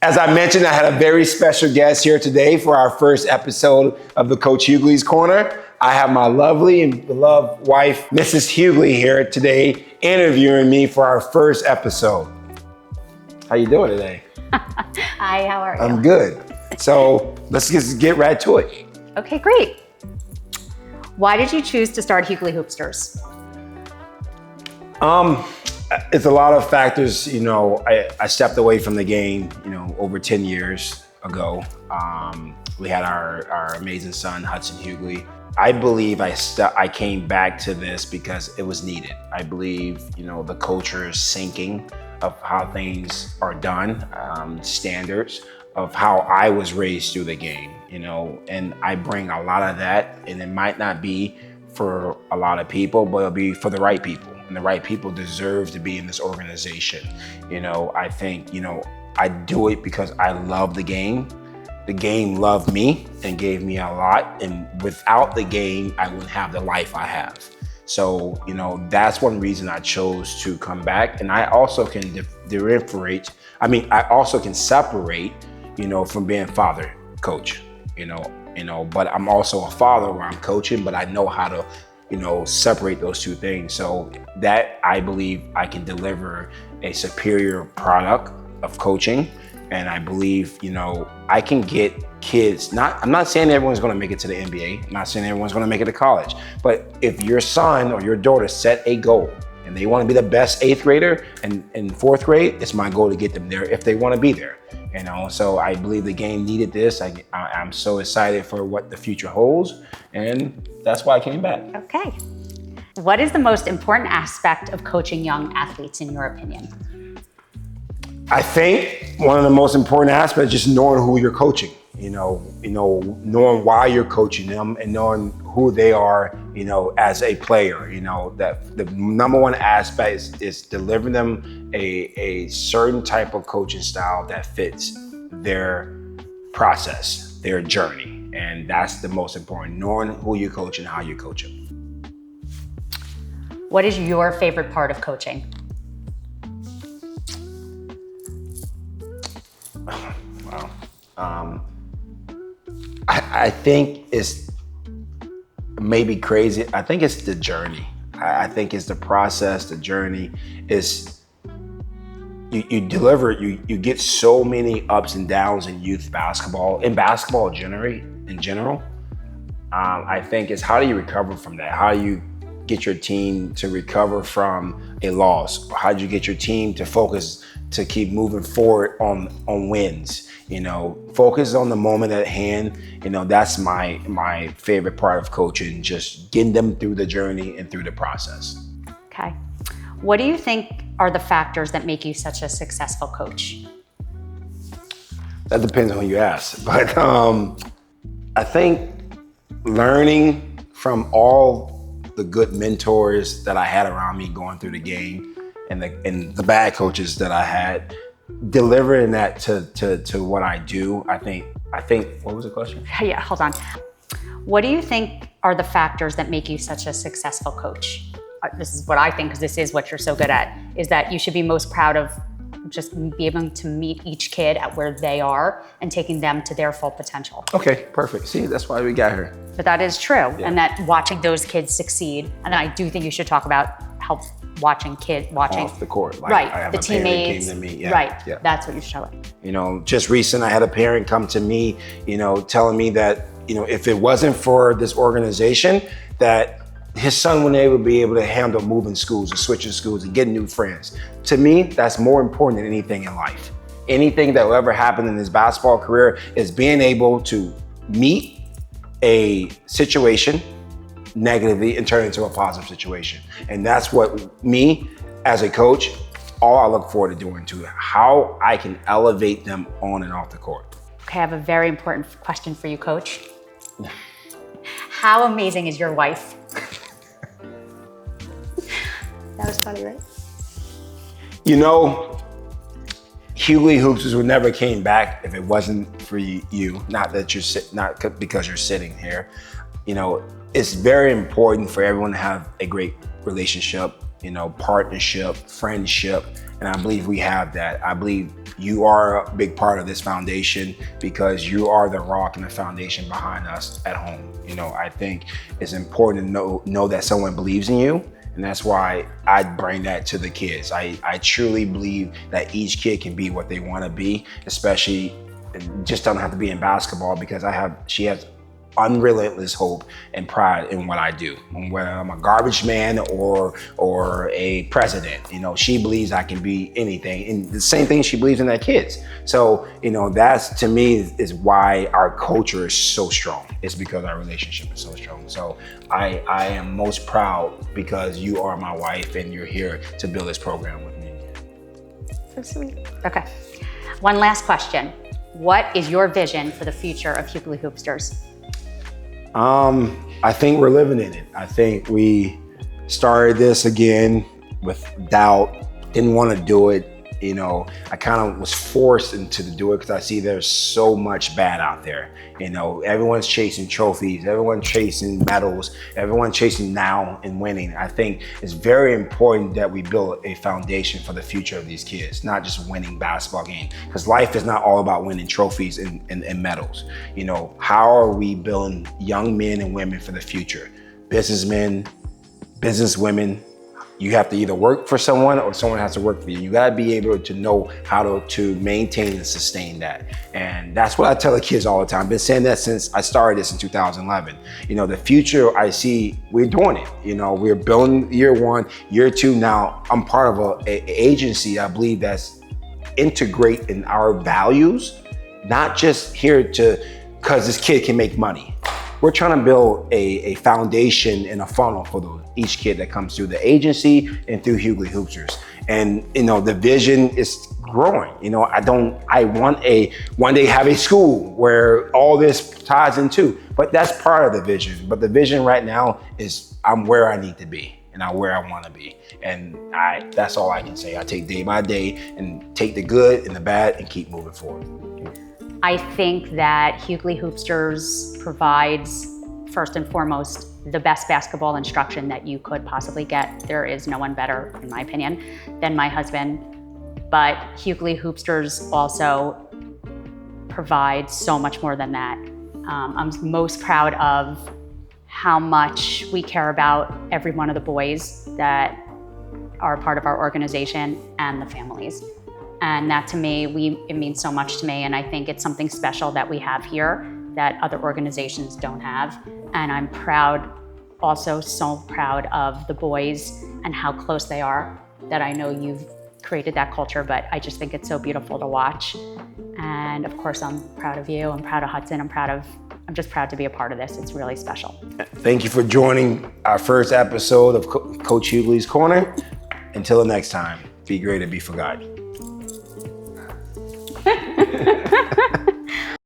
As I mentioned, I had a very special guest here today for our first episode of the Coach Hughley's Corner. I have my lovely and beloved wife, Mrs. Hughley, here today interviewing me for our first episode. How you doing today? Hi, how are you? I'm good. So let's just get right to it. Okay, great. Why did you choose to start Hughley Hoopsters? It's a lot of factors. You know, I stepped away from the game, over 10 years ago. We had our amazing son, Hudson Hughley. I believe I came back to this because it was needed. I believe, the culture is sinking of how things are done, standards of how I was raised through the game, and I bring a lot of that, and it might not be for a lot of people, but it'll be for the right people. And the right people deserve to be in this organization. I think, I do it because I love the game. The game loved me and gave me a lot. And without the game, I wouldn't have the life I have. So, that's one reason I chose to come back. And I also can differentiate. I also can separate, from being father, coach, but I'm also a father where I'm coaching, but I know how to separate those two things. So that I believe I can deliver a superior product of coaching. And I believe, I can get kids, I'm not saying everyone's going to make it to the NBA. I'm not saying everyone's going to make it to college, but if your son or your daughter set a goal and they want to be the best 8th grader and in 4th grade, it's my goal to get them there if they want to be there. So I believe the game needed this. I'm so excited for what the future holds, and that's why I came back. Okay. What is the most important aspect of coaching young athletes in your opinion? I think one of the most important aspects is just knowing who you're coaching, knowing why you're coaching them and knowing who they are, as a player, that the number one aspect is delivering them a certain type of coaching style that fits their process, their journey. And that's the most important, knowing who you coach and how you coach them. What is your favorite part of coaching? Wow. I think it's maybe crazy. I think it's the journey. I think it's the process, the journey. Is you deliver, you get so many ups and downs in youth basketball, in basketball in general. I think it's how do you recover from that? How do you get your team to recover from a loss? How do you get your team to focus, to keep moving forward on wins? Focus on the moment at hand. That's my favorite part of coaching, just getting them through the journey and through the process. Okay. What do you think are the factors that make you such a successful coach? That depends on who you ask. But I think learning from all the good mentors that I had around me going through the game and the bad coaches that I had, delivering that to what I do. I think, what was the question? Yeah, hold on. What do you think are the factors that make you such a successful coach? This is what I think, because this is what you're so good at, is that you should be most proud of just be able to meet each kid at where they are and taking them to their full potential. Okay, perfect. See, that's why we got here. But that is true. Yeah. And that watching those kids succeed, and I do think you should talk about how watching off the court, like right? I have the a teammates, came to me. Yeah, right? Yeah. That's what you should talk about. Just recent, I had a parent come to me, telling me that if it wasn't for this organization, that his son wouldn't be able to handle moving schools and switching schools and getting new friends. To me, that's more important than anything in life. Anything that will ever happen in his basketball career is being able to meet a situation negatively and turn it into a positive situation. And that's what me, as a coach, all I look forward to doing too, how I can elevate them on and off the court. Okay, I have a very important question for you, Coach. How amazing is your wife? That was funny, right? Hughley Hoopsters would never came back if it wasn't for you. Not because you're sitting here. It's very important for everyone to have a great relationship partnership, friendship, and I believe we have that. I believe you are a big part of this foundation because you are the rock and the foundation behind us at home. I think it's important to know that someone believes in you, and that's why I bring that to the kids. I truly believe that each kid can be what they want to be, especially just doesn't have to be in basketball, because she has unrelentless hope and pride in what I do. Whether I'm a garbage man or a president, she believes I can be anything. And the same thing she believes in their kids. So, that's to me is why our culture is so strong. It's because our relationship is so strong. So I am most proud because you are my wife and you're here to build this program with me. So sweet. Okay. One last question. What is your vision for the future of Hughley Hoopsters? I think we're living in it. I think we started this again with doubt, didn't want to do it. I kind of was forced into do it because I see there's so much bad out there. Everyone's chasing trophies, everyone's chasing medals, everyone's chasing now and winning. I think it's very important that we build a foundation for the future of these kids, not just winning basketball games, because life is not all about winning trophies and medals. How are we building young men and women for the future? Businessmen, businesswomen. You have to either work for someone or someone has to work for you. You gotta be able to know how to maintain and sustain that. And that's what I tell the kids all the time. I've been saying that since I started this in 2011. The future I see, we're doing it. We're building year one, year two. Now I'm part of a agency, I believe, that's integrate in our values, not just here because this kid can make money. We're trying to build a foundation and a funnel for each kid that comes through the agency and through Hughley Hoopsters. And the vision is growing. I want one day have a school where all this ties into, but that's part of the vision. But the vision right now is I'm where I need to be and I'm where I want to be. And that's all I can say. I take day by day and take the good and the bad and keep moving forward. I think that Hughley Hoopsters provides, first and foremost, the best basketball instruction that you could possibly get. There is no one better, in my opinion, than my husband. But Hughley Hoopsters also provides so much more than that. I'm most proud of how much we care about every one of the boys that are part of our organization and the families. And that to me, it means so much to me. And I think it's something special that we have here that other organizations don't have. And I'm proud, also so proud of the boys and how close they are, that I know you've created that culture, but I just think it's so beautiful to watch. And of course, I'm proud of you. I'm proud of Hudson. I'm just proud to be a part of this. It's really special. Thank you for joining our first episode of Coach Hughley's Corner. Until the next time, be great and be forgotten.